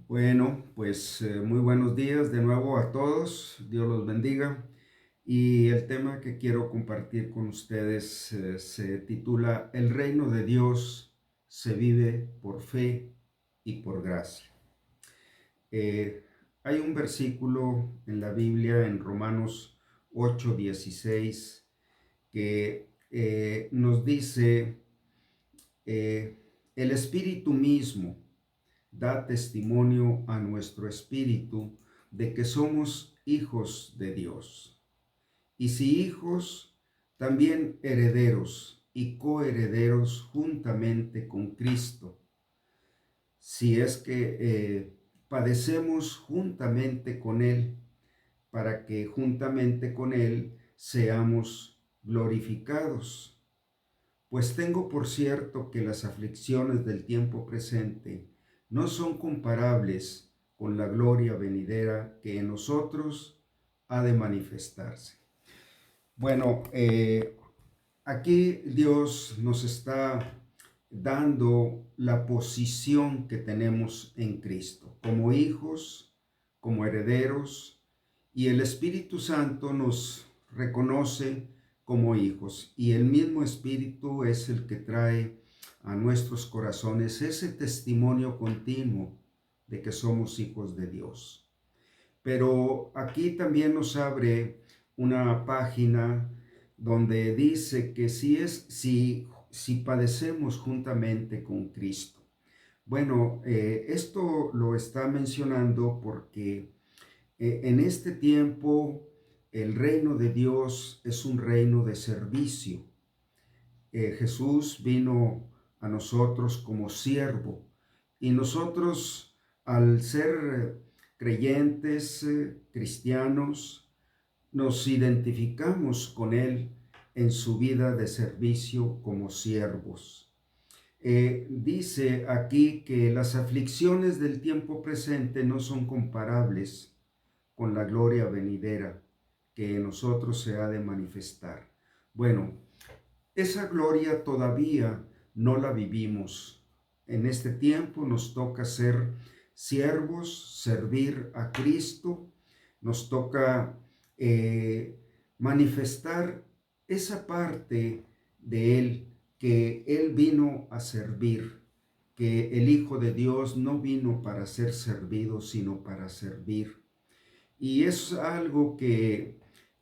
Bueno, pues muy buenos días de nuevo a todos, Dios los bendiga. Y el tema que quiero compartir con ustedes se titula El reino de Dios se vive por fe y por gracia. Eh, Hay un versículo en la Biblia, en Romanos 8:16, que nos dice, el Espíritu mismo da testimonio a nuestro espíritu de que somos hijos de Dios. Y si hijos, también herederos y coherederos juntamente con Cristo. Si es que padecemos juntamente con Él, para que juntamente con Él seamos glorificados. Pues tengo por cierto que las aflicciones del tiempo presente no son comparables con la gloria venidera que en nosotros ha de manifestarse. Bueno, aquí Dios nos está dando la posición que tenemos en Cristo, como hijos, como herederos, y el Espíritu Santo nos reconoce como hijos, y el mismo Espíritu es el que trae a nuestros corazones ese testimonio continuo de que somos hijos de Dios. Pero aquí también nos abre una página donde dice que si padecemos juntamente con Cristo. Bueno, esto lo está mencionando porque en este tiempo el reino de Dios es un reino de servicio. Jesús vino a nosotros como siervo y nosotros, al ser creyentes, cristianos, nos identificamos con Él en su vida de servicio como siervos. Dice aquí que las aflicciones del tiempo presente no son comparables con la gloria venidera que en nosotros se ha de manifestar. Bueno, esa gloria todavía no la vivimos. En este tiempo nos toca ser siervos, servir a Cristo, nos toca manifestar esa parte de Él, que Él vino a servir, que el Hijo de Dios no vino para ser servido, sino para servir. Y es algo que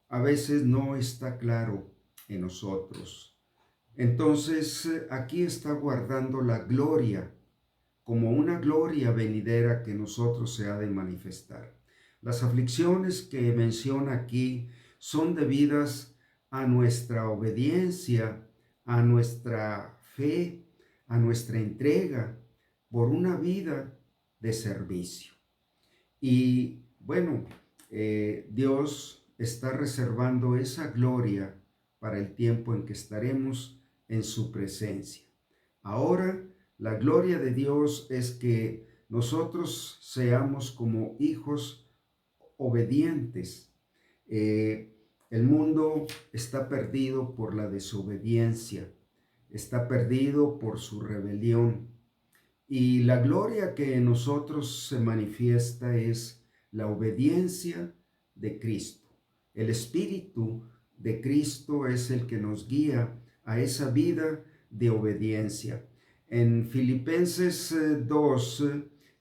a veces no está claro en nosotros. Entonces, aquí está guardando la gloria como una gloria venidera que nosotros se ha de manifestar. Las aflicciones que menciona aquí son debidas a nuestra obediencia, a nuestra fe, a nuestra entrega por una vida de servicio. Y bueno, Dios está reservando esa gloria para el tiempo en que estaremos en su presencia. Ahora, la gloria de Dios es que nosotros seamos como hijos obedientes. El mundo está perdido por la desobediencia, está perdido por su rebelión. Y la gloria que en nosotros se manifiesta es la obediencia de Cristo. El Espíritu de Cristo es el que nos guía a esa vida de obediencia. En Filipenses 2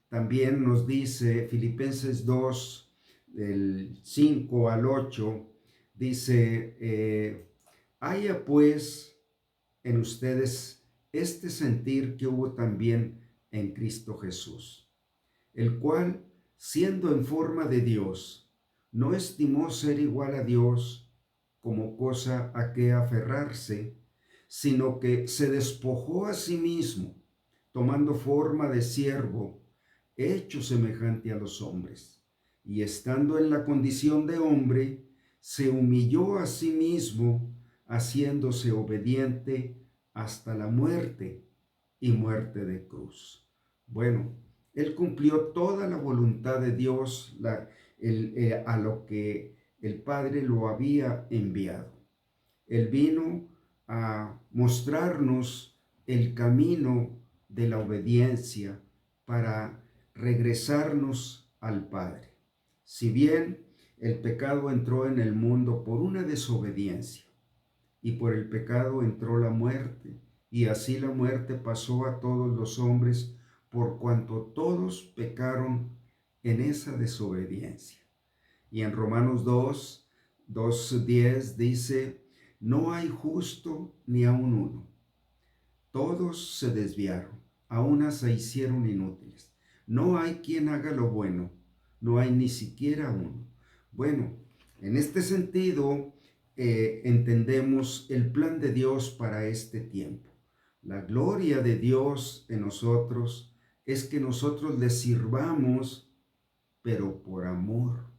también nos dice, Filipenses 2, del 5 al 8, dice, haya pues en ustedes este sentir que hubo también en Cristo Jesús, el cual, siendo en forma de Dios, no estimó ser igual a Dios como cosa a que aferrarse, sino que se despojó a sí mismo, tomando forma de siervo, hecho semejante a los hombres, y estando en la condición de hombre, se humilló a sí mismo, haciéndose obediente hasta la muerte y muerte de cruz. Bueno, Él cumplió toda la voluntad de Dios a lo que el Padre lo había enviado. Él vino a mostrarnos el camino de la obediencia para regresarnos al Padre. Si bien el pecado entró en el mundo por una desobediencia, y por el pecado entró la muerte, y así la muerte pasó a todos los hombres, por cuanto todos pecaron en esa desobediencia. Y en Romanos 2:10 dice, no hay justo ni aun uno. Todos se desviaron, a una se hicieron inútiles. No hay quien haga lo bueno, no hay ni siquiera uno. Bueno, en este sentido, entendemos el plan de Dios para este tiempo. La gloria de Dios en nosotros es que nosotros le sirvamos, pero por amor,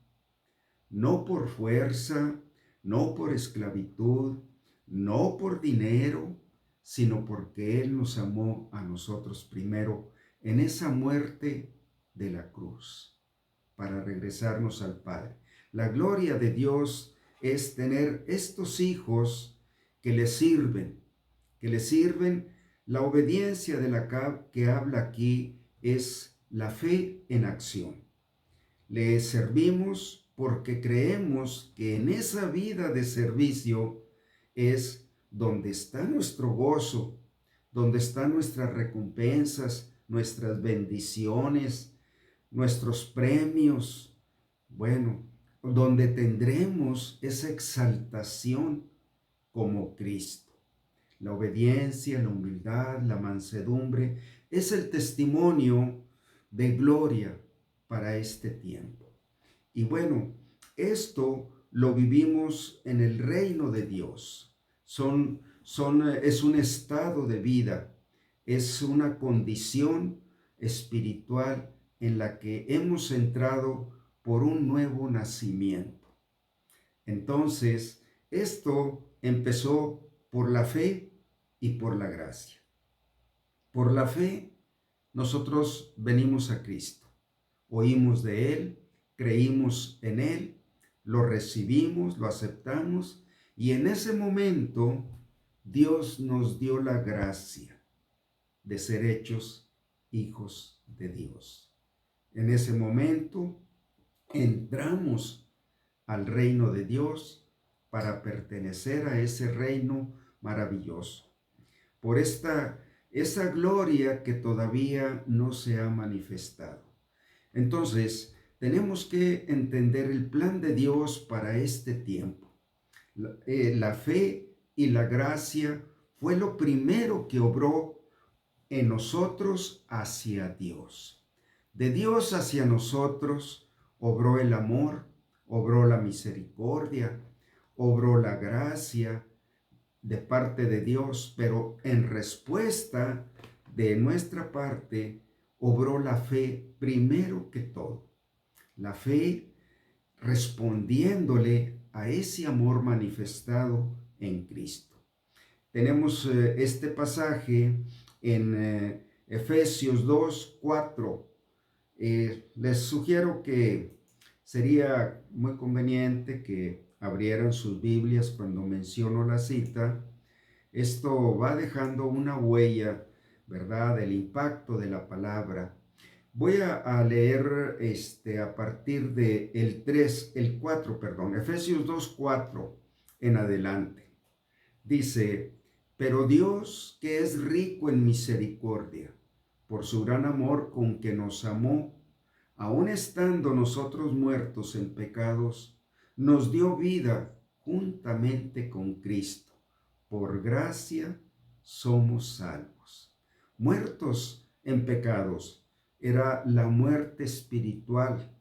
no por fuerza, no por esclavitud, no por dinero, sino porque Él nos amó a nosotros primero en esa muerte de la cruz, para regresarnos al Padre. La gloria de Dios es tener estos hijos que le sirven, que le sirven. La obediencia de la que habla aquí es la fe en acción. Le servimos porque creemos que en esa vida de servicio es donde está nuestro gozo, donde están nuestras recompensas, nuestras bendiciones, nuestros premios. Bueno, donde tendremos esa exaltación como Cristo. La obediencia, la humildad, la mansedumbre es el testimonio de gloria para este tiempo. Y bueno, esto lo vivimos en el reino de Dios. Es un estado de vida, es una condición espiritual en la que hemos entrado por un nuevo nacimiento. Entonces, esto empezó por la fe y por la gracia. Por la fe, nosotros venimos a Cristo, oímos de Él, creímos en Él, lo recibimos, lo aceptamos, y en ese momento Dios nos dio la gracia de ser hechos hijos de Dios. En ese momento entramos al reino de Dios para pertenecer a ese reino maravilloso. Por esa gloria que todavía no se ha manifestado. Entonces, tenemos que entender el plan de Dios para este tiempo. La fe y la gracia fue lo primero que obró en nosotros hacia Dios. De Dios hacia nosotros obró el amor, obró la misericordia, obró la gracia de parte de Dios, pero en respuesta de nuestra parte obró la fe primero que todo. La fe respondiéndole a ese amor manifestado en Cristo. Tenemos este pasaje en Efesios 2:4. Les sugiero que sería muy conveniente que abrieran sus Biblias cuando menciono la cita. Esto va dejando una huella, ¿verdad?, del impacto de la palabra. Voy a leer a partir de el 4, Efesios 2:4 en adelante. Dice, pero Dios, que es rico en misericordia, por su gran amor con que nos amó, aun estando nosotros muertos en pecados, nos dio vida juntamente con Cristo. Por gracia somos salvos. Muertos en pecados era la muerte espiritual,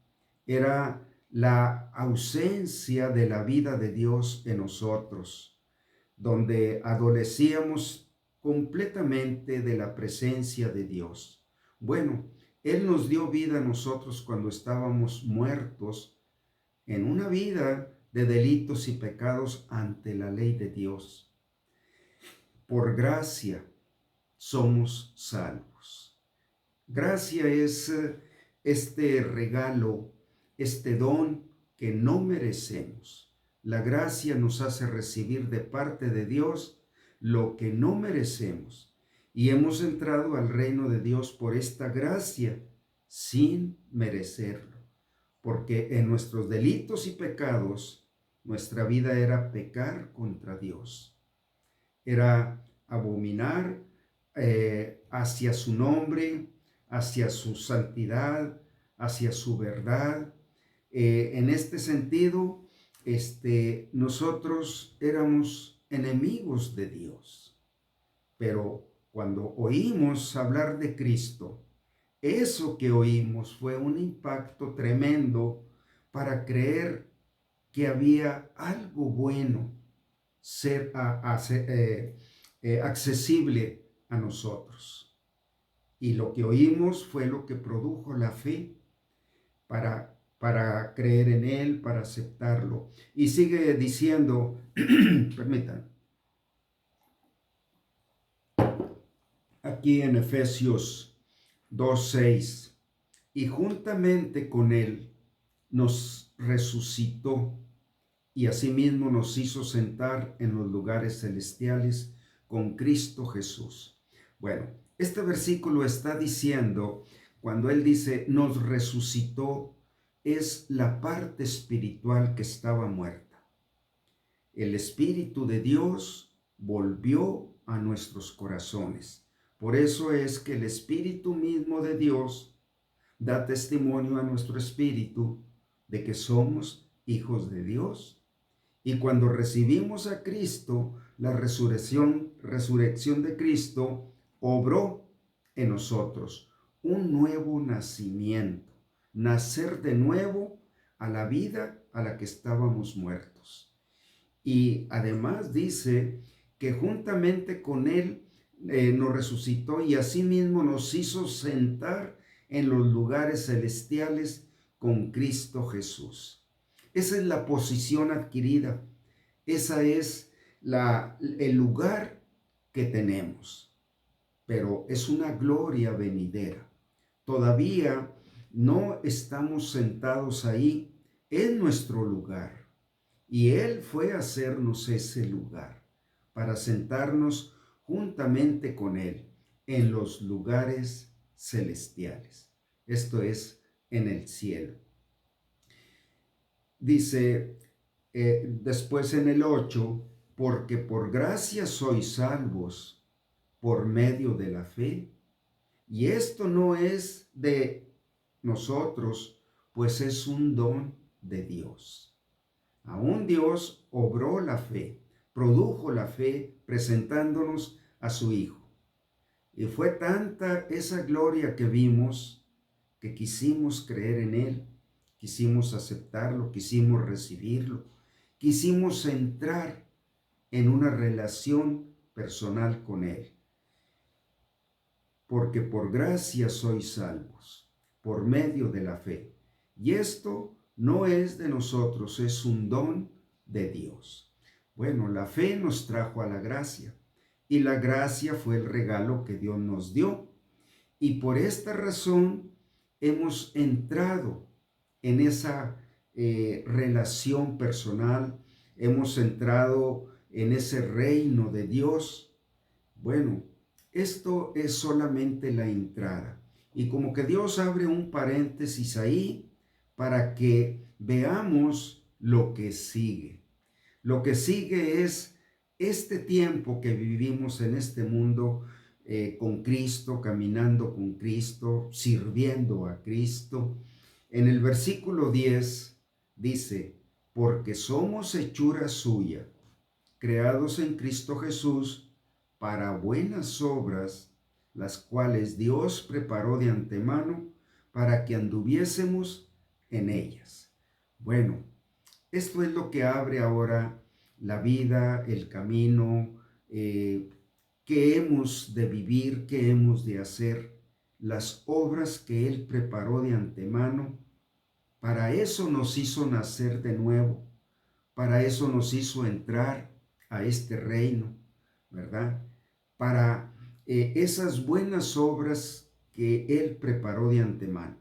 era la ausencia de la vida de Dios en nosotros, donde adolecíamos completamente de la presencia de Dios. Bueno, Él nos dio vida a nosotros cuando estábamos muertos en una vida de delitos y pecados ante la ley de Dios. Por gracia somos salvos. Gracia es este regalo, este don que no merecemos. La gracia nos hace recibir de parte de Dios lo que no merecemos. Y hemos entrado al reino de Dios por esta gracia, sin merecerlo, porque en nuestros delitos y pecados, nuestra vida era pecar contra Dios, era abominar hacia su nombre, hacia su santidad, hacia su verdad. En este sentido, nosotros éramos enemigos de Dios, pero cuando oímos hablar de Cristo, eso que oímos fue un impacto tremendo para creer que había algo bueno accesible a nosotros. Y lo que oímos fue lo que produjo la fe para creer en Él, para aceptarlo. Y sigue diciendo, permítanme, aquí en Efesios 2:6, y juntamente con Él nos resucitó y asimismo nos hizo sentar en los lugares celestiales con Cristo Jesús. Bueno, este versículo está diciendo, cuando Él dice nos resucitó, es la parte espiritual que estaba muerta. El Espíritu de Dios volvió a nuestros corazones. Por eso es que el Espíritu mismo de Dios da testimonio a nuestro espíritu de que somos hijos de Dios. Y cuando recibimos a Cristo, la resurrección de Cristo obró en nosotros un nuevo nacimiento, nacer de nuevo a la vida a la que estábamos muertos. Y además dice que juntamente con Él nos resucitó y asimismo nos hizo sentar en los lugares celestiales con Cristo Jesús. Esa es la posición adquirida. Esa es el lugar que tenemos. Pero es una gloria venidera. Todavía no estamos sentados ahí en nuestro lugar. Y Él fue a hacernos ese lugar para sentarnos juntamente con Él en los lugares celestiales. Esto es en el cielo. Dice después en el 8, porque por gracia sois salvos por medio de la fe. Y esto no es de nosotros, pues es un don de Dios. Aún Dios obró la fe, produjo la fe presentándonos a su Hijo. Y fue tanta esa gloria que vimos que quisimos creer en Él, quisimos aceptarlo, quisimos recibirlo, quisimos entrar en una relación personal con Él. Porque por gracia sois salvos, por medio de la fe. Y esto no es de nosotros, es un don de Dios. Bueno, la fe nos trajo a la gracia y la gracia fue el regalo que Dios nos dio. Y por esta razón hemos entrado en esa relación personal, hemos entrado en ese reino de Dios. Bueno, esto es solamente la entrada. Y como que Dios abre un paréntesis ahí para que veamos lo que sigue. Lo que sigue es este tiempo que vivimos en este mundo con Cristo, caminando con Cristo, sirviendo a Cristo. En el versículo 10 dice, porque somos hechura suya, creados en Cristo Jesús, para buenas obras, las cuales Dios preparó de antemano para que anduviésemos en ellas. Bueno, esto es lo que abre ahora la vida, el camino, que hemos de vivir, que hemos de hacer, las obras que Él preparó de antemano. Para eso nos hizo nacer de nuevo, para eso nos hizo entrar a este reino, ¿verdad? Para esas buenas obras que Él preparó de antemano.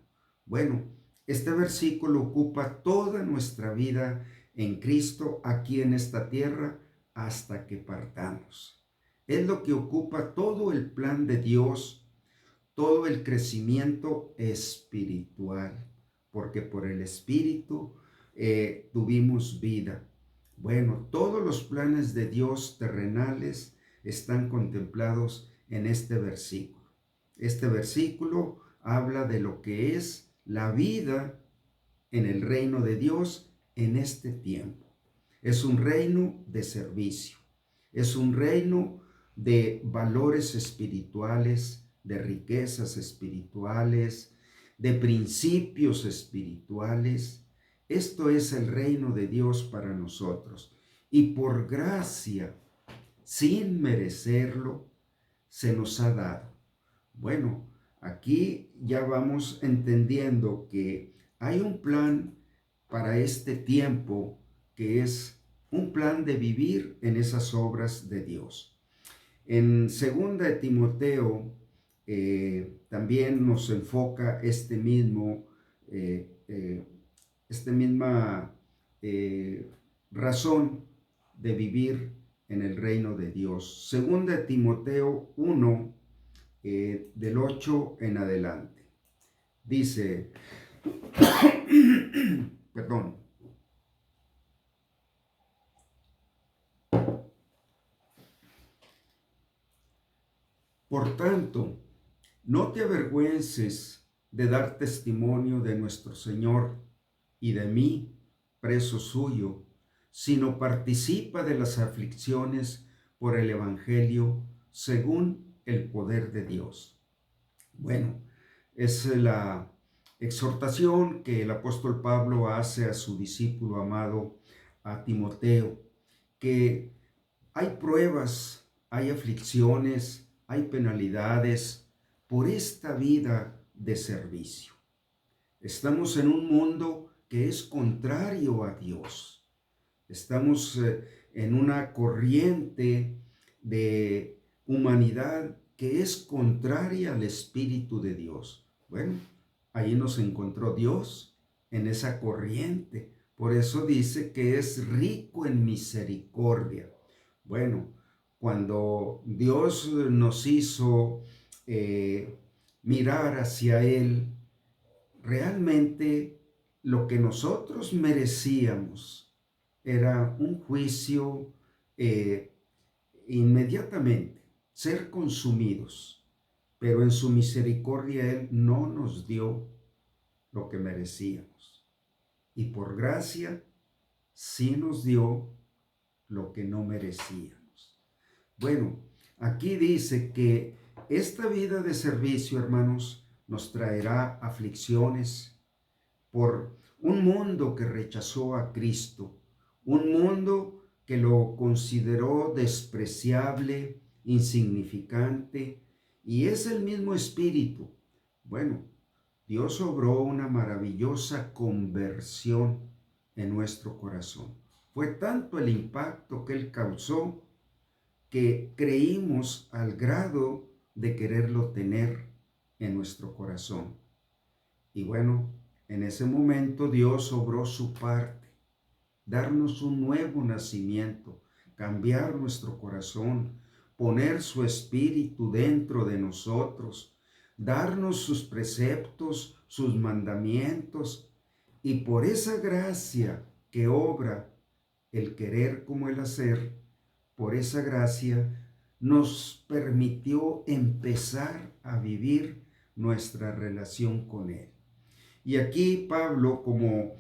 Bueno, este versículo ocupa toda nuestra vida en Cristo aquí en esta tierra hasta que partamos. Es lo que ocupa todo el plan de Dios, todo el crecimiento espiritual, porque por el Espíritu tuvimos vida. Bueno, todos los planes de Dios terrenales están contemplados en este versículo. Este versículo habla de lo que es la vida en el reino de Dios en este tiempo. Es un reino de servicio, es un reino de valores espirituales, de riquezas espirituales, de principios espirituales. Esto es el reino de Dios para nosotros. Y por gracia, sin merecerlo, se nos ha dado. Bueno, aquí ya vamos entendiendo que hay un plan para este tiempo que es un plan de vivir en esas obras de Dios. En 2 de Timoteo también nos enfoca esta misma razón de vivir en el reino de Dios. 2 de Timoteo 1, del 8 en adelante. Dice, perdón, por tanto, no te avergüences de dar testimonio de nuestro Señor y de mí, preso suyo, sino participa de las aflicciones por el Evangelio según el poder de Dios. Bueno, es la exhortación que el apóstol Pablo hace a su discípulo amado, a Timoteo, que hay pruebas, hay aflicciones, hay penalidades por esta vida de servicio. Estamos en un mundo que es contrario a Dios. Estamos en una corriente de humanidad que es contraria al Espíritu de Dios. Bueno, ahí nos encontró Dios en esa corriente. Por eso dice que es rico en misericordia. Bueno, cuando Dios nos hizo mirar hacia Él, realmente lo que nosotros merecíamos era un juicio inmediatamente, ser consumidos, pero en su misericordia Él no nos dio lo que merecíamos. Y por gracia sí nos dio lo que no merecíamos. Bueno, aquí dice que esta vida de servicio, hermanos, nos traerá aflicciones por un mundo que rechazó a Cristo, un mundo que lo consideró despreciable, insignificante, y es el mismo espíritu. Bueno, Dios obró una maravillosa conversión en nuestro corazón. Fue tanto el impacto que Él causó que creímos al grado de quererlo tener en nuestro corazón. Y bueno, en ese momento Dios obró su parte, darnos un nuevo nacimiento, cambiar nuestro corazón, poner su espíritu dentro de nosotros, darnos sus preceptos, sus mandamientos, y por esa gracia que obra el querer como el hacer, por esa gracia nos permitió empezar a vivir nuestra relación con Él. Y aquí Pablo, como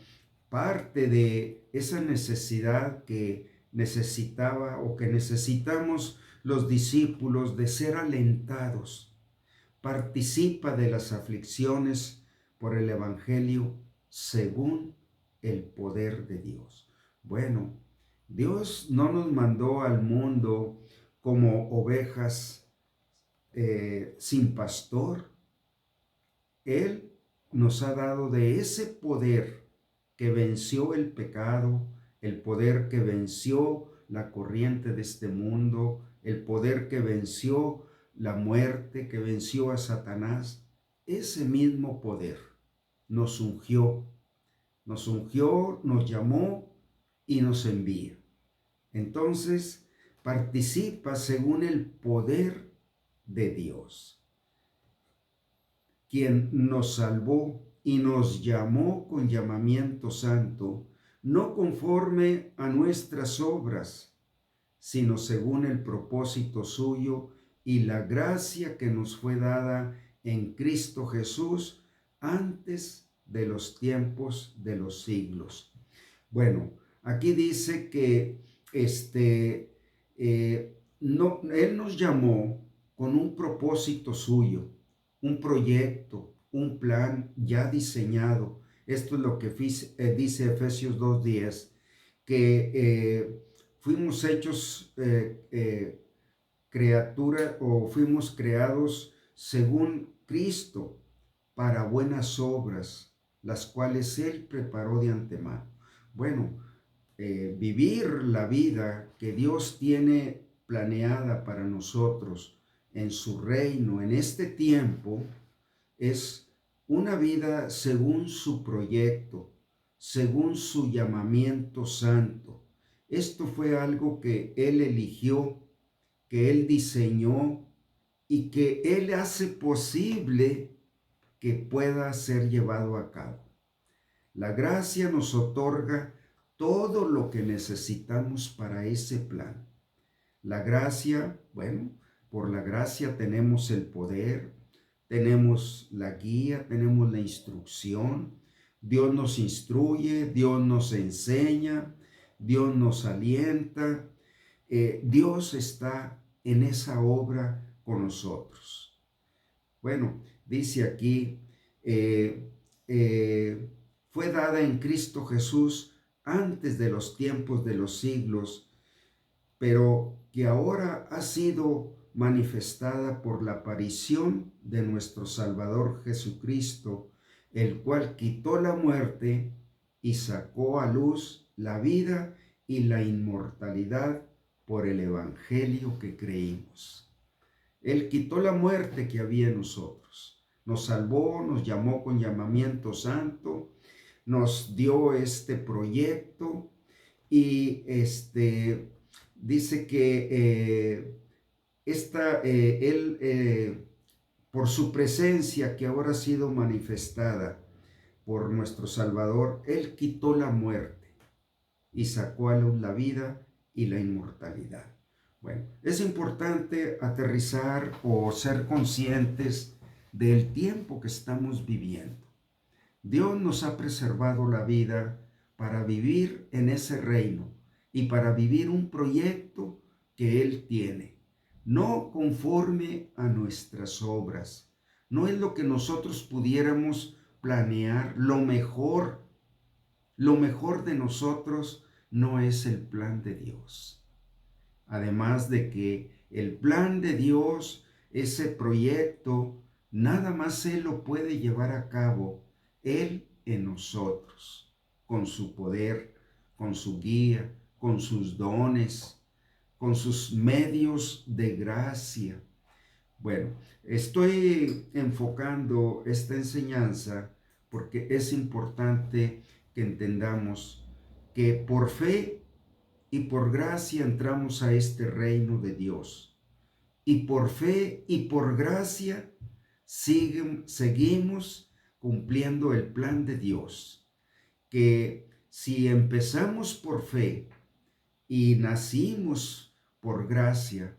parte de esa necesidad que necesitaba o que necesitamos los discípulos de ser alentados, participa de las aflicciones por el Evangelio según el poder de Dios. Bueno, Dios no nos mandó al mundo como ovejas sin pastor. Él nos ha dado de ese poder que venció el pecado, el poder que venció la corriente de este mundo, el poder que venció la muerte, que venció a Satanás. Ese mismo poder nos ungió, nos llamó y nos envía. Entonces, participa según el poder de Dios. quien nos salvó y nos llamó con llamamiento santo, no conforme a nuestras obras, sino según el propósito suyo y la gracia que nos fue dada en Cristo Jesús antes de los tiempos de los siglos. Bueno, aquí dice que no, Él nos llamó con un propósito suyo, un proyecto, un plan ya diseñado. Esto es lo que dice Efesios 2:10, que fuimos hechos criatura o fuimos creados según Cristo para buenas obras, las cuales Él preparó de antemano. Bueno, vivir la vida que Dios tiene planeada para nosotros en su reino, en este tiempo, es una vida según su proyecto, según su llamamiento santo. Esto fue algo que Él eligió, que Él diseñó y que Él hace posible que pueda ser llevado a cabo. La gracia nos otorga todo lo que necesitamos para ese plan. La gracia, bueno, por la gracia tenemos el poder, tenemos la guía, tenemos la instrucción. Dios nos instruye, Dios nos enseña, Dios nos alienta. Dios está en esa obra con nosotros. Bueno, dice aquí, fue dada en Cristo Jesús antes de los tiempos de los siglos, pero que ahora ha sido manifestada por la aparición de nuestro Salvador Jesucristo, el cual quitó la muerte y sacó a luz la vida y la inmortalidad por el Evangelio que creímos. Él quitó la muerte que había en nosotros, nos salvó, nos llamó con llamamiento santo, nos dio este proyecto y dice que Él, por su presencia que ahora ha sido manifestada por nuestro Salvador, Él quitó la muerte y sacó a luz la vida y la inmortalidad. Bueno, es importante aterrizar o ser conscientes del tiempo que estamos viviendo. Dios nos ha preservado la vida para vivir en ese reino y para vivir un proyecto que Él tiene, no conforme a nuestras obras. No es lo que nosotros pudiéramos planear, lo mejor de nosotros no es el plan de Dios. Además de que el plan de Dios, ese proyecto, nada más Él lo puede llevar a cabo, Él en nosotros, con su poder, con su guía, con sus dones, con sus medios de gracia. Bueno, estoy enfocando esta enseñanza porque es importante que entendamos que por fe y por gracia entramos a este reino de Dios. Y por fe y por gracia seguimos cumpliendo el plan de Dios. Que si empezamos por fe y nacimos por gracia,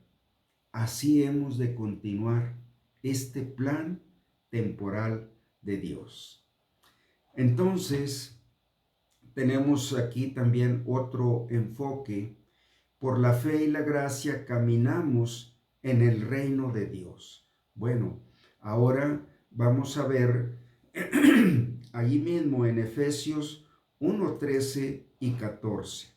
así hemos de continuar este plan temporal de Dios. Entonces, tenemos aquí también otro enfoque. Por la fe y la gracia caminamos en el reino de Dios. Bueno, ahora vamos a ver allí mismo en Efesios 1, 13 y 14.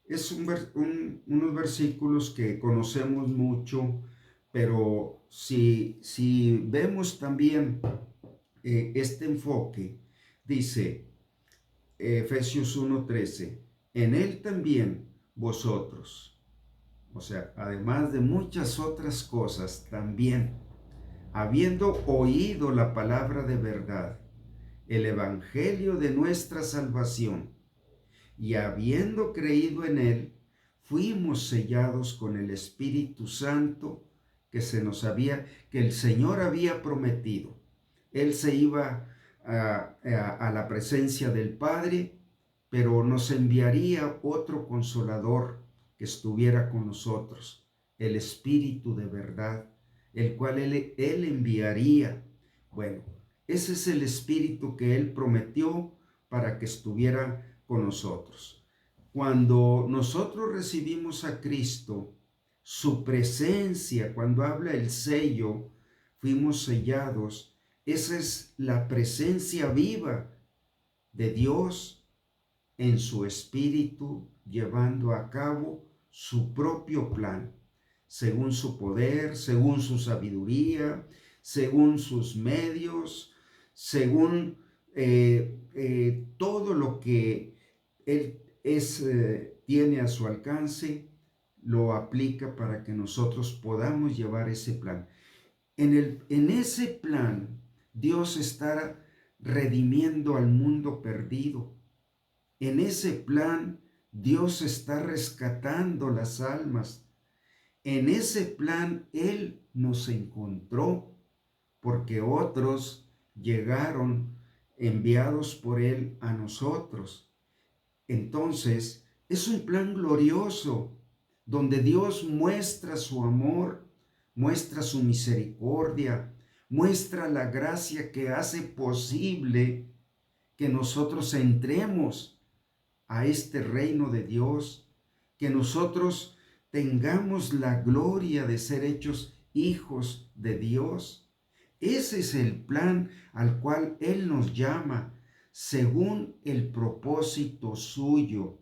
Es unos versículos que conocemos mucho, pero si vemos también este enfoque, dice Efesios 1:13, en Él también vosotros, o sea, además de muchas otras cosas, también, habiendo oído la palabra de verdad, el evangelio de nuestra salvación, y habiendo creído en Él, fuimos sellados con el Espíritu Santo que el Señor había prometido. Él se iba a la presencia del Padre, pero nos enviaría otro consolador que estuviera con nosotros, el Espíritu de verdad, el cual él enviaría. Bueno, ese es el Espíritu que Él prometió para que estuviera con nosotros. Cuando nosotros recibimos a Cristo, su presencia, cuando habla el sello, fuimos sellados. Esa es la presencia viva de Dios en su espíritu, llevando a cabo su propio plan, según su poder, según su sabiduría, según sus medios, según todo lo que Él tiene a su alcance, lo aplica para que nosotros podamos llevar ese plan. En ese plan, Dios está redimiendo al mundo perdido. En ese plan, Dios está rescatando las almas. En ese plan, Él nos encontró porque otros llegaron enviados por Él a nosotros. Entonces, es un plan glorioso donde Dios muestra su amor, muestra su misericordia, muestra la gracia que hace posible que nosotros entremos a este reino de Dios, que nosotros tengamos la gloria de ser hechos hijos de Dios. Ese es el plan al cual Él nos llama, según el propósito suyo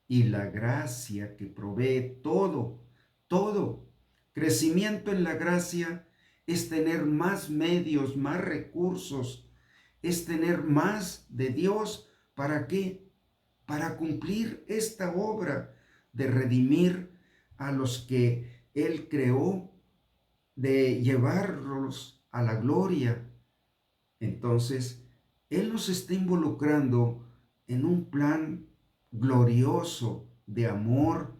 y la gracia que provee todo, todo. Crecimiento en la gracia es tener más medios, más recursos, es tener más de Dios. ¿Para qué? Para cumplir esta obra de redimir a los que Él creó, de llevarlos a la gloria. Entonces, Él nos está involucrando en un plan glorioso de amor,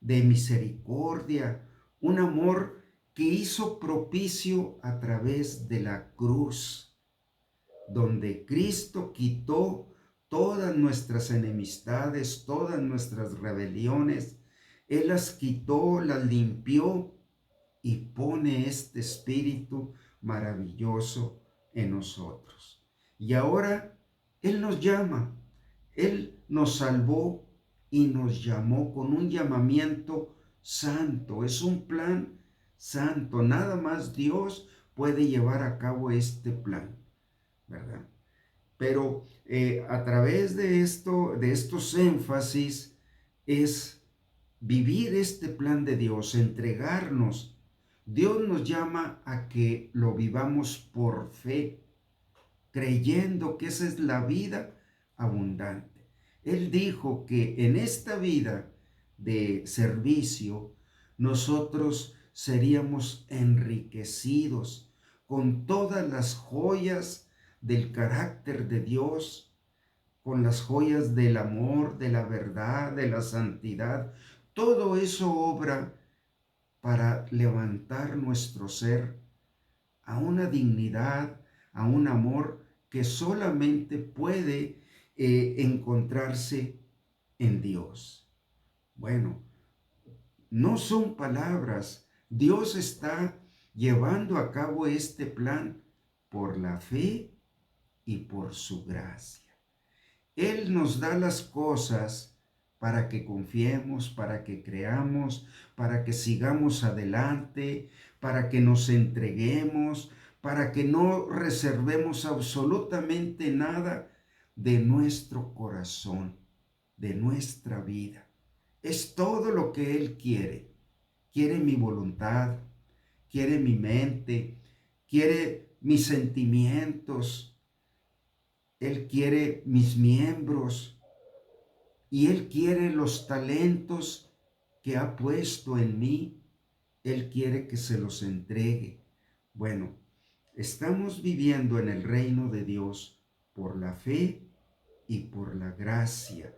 de misericordia, un amor que hizo propicio a través de la cruz, donde Cristo quitó todas nuestras enemistades, todas nuestras rebeliones. Él las quitó, las limpió y pone este espíritu maravilloso en nosotros. Y ahora Él nos llama, Él nos salvó y nos llamó con un llamamiento santo. Es un plan santo. Nada más Dios puede llevar a cabo este plan, ¿verdad? Pero a través de estos énfasis, es vivir este plan de Dios, entregarnos. Dios nos llama a que lo vivamos por fe, creyendo que esa es la vida abundante. Él dijo que en esta vida de servicio, nosotros seríamos enriquecidos con todas las joyas del carácter de Dios, con las joyas del amor, de la verdad, de la santidad. Todo eso obra para levantar nuestro ser a una dignidad, a un amor que solamente puede encontrarse en Dios. Bueno, no son palabras. Dios está llevando a cabo este plan por la fe y por su gracia. Él nos da las cosas para que confiemos, para que creamos, para que sigamos adelante, para que nos entreguemos, para que no reservemos absolutamente nada de nuestro corazón, de nuestra vida. Es todo lo que Él quiere. Quiere mi voluntad, quiere mi mente, quiere mis sentimientos. Él quiere mis miembros y Él quiere los talentos que ha puesto en mí. Él quiere que se los entregue. Bueno, estamos viviendo en el reino de Dios por la fe y por la gracia.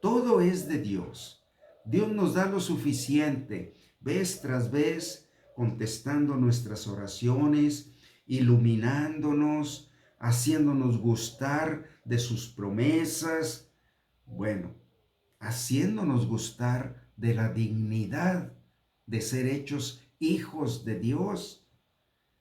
Todo es de Dios. Dios nos da lo suficiente, vez tras vez, contestando nuestras oraciones, iluminándonos, haciéndonos gustar de sus promesas, bueno, haciéndonos gustar de la dignidad de ser hechos hijos de Dios,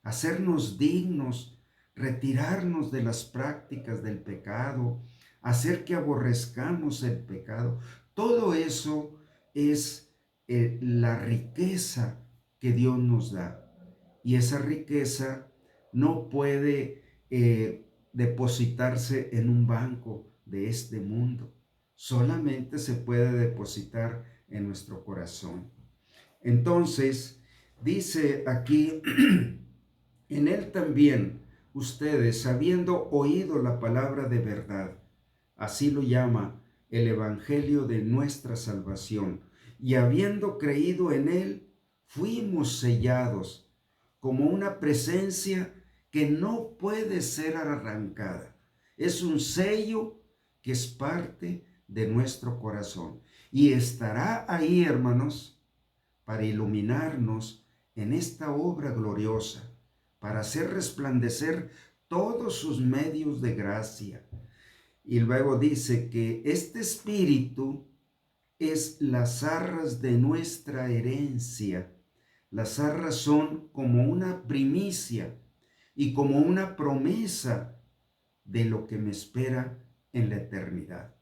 hacernos dignos, retirarnos de las prácticas del pecado, hacer que aborrezcamos el pecado. Todo eso es la riqueza que Dios nos da. Y esa riqueza no puede depositarse en un banco de este mundo. Solamente se puede depositar en nuestro corazón. Entonces, dice aquí, en él también ustedes, habiendo oído la palabra de verdad, así lo llama el evangelio de nuestra salvación, y habiendo creído en él, fuimos sellados como una presencia que no puede ser arrancada. Es un sello que es parte de nuestro corazón y estará ahí, hermanos, para iluminarnos en esta obra gloriosa, para hacer resplandecer todos sus medios de gracia. Y luego dice que este espíritu es las arras de nuestra herencia. Las arras son como una primicia y como una promesa de lo que me espera en la eternidad.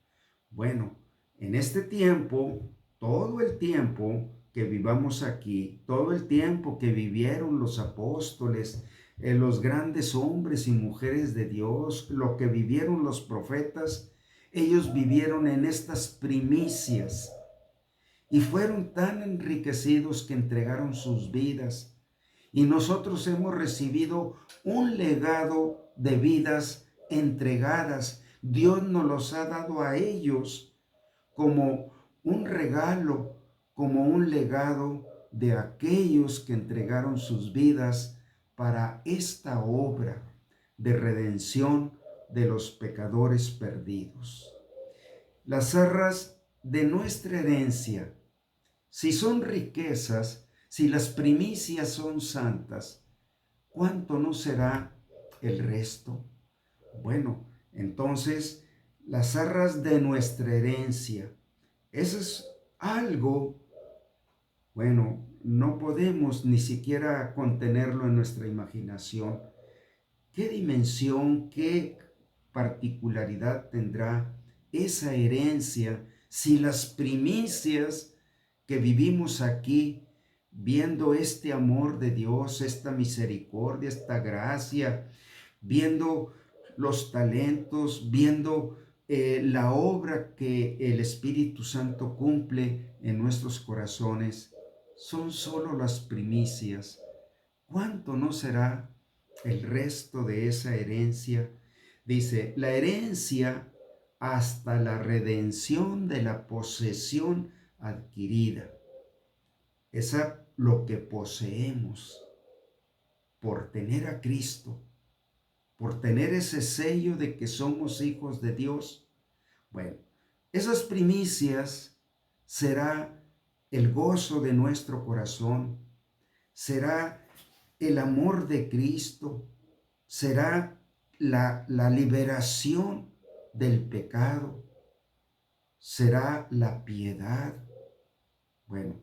Bueno, en este tiempo, todo el tiempo que vivamos aquí, todo el tiempo que vivieron los apóstoles, los grandes hombres y mujeres de Dios, lo que vivieron los profetas, ellos vivieron en estas primicias y fueron tan enriquecidos que entregaron sus vidas. Y nosotros hemos recibido un legado de vidas entregadas. Dios nos los ha dado a ellos como un regalo, como un legado de aquellos que entregaron sus vidas para esta obra de redención de los pecadores perdidos. Las arras de nuestra herencia, si son riquezas, si las primicias son santas, ¿cuánto no será el resto? Bueno, entonces, las arras de nuestra herencia, eso es algo, bueno, no podemos ni siquiera contenerlo en nuestra imaginación. ¿Qué dimensión, qué particularidad tendrá esa herencia si las primicias que vivimos aquí, viendo este amor de Dios, esta misericordia, esta gracia, viendo los talentos, viendo la obra que el Espíritu Santo cumple en nuestros corazones, son solo las primicias? ¿Cuánto no será el resto de esa herencia? Dice, la herencia hasta la redención de la posesión adquirida. Esa lo que poseemos por tener a Cristo, por tener ese sello de que somos hijos de Dios. Bueno, esas primicias será el gozo de nuestro corazón, será el amor de Cristo, será la liberación del pecado, será la piedad. Bueno,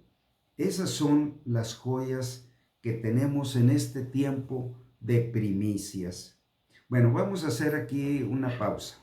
esas son las joyas que tenemos en este tiempo de primicias. Bueno, vamos a hacer aquí una pausa.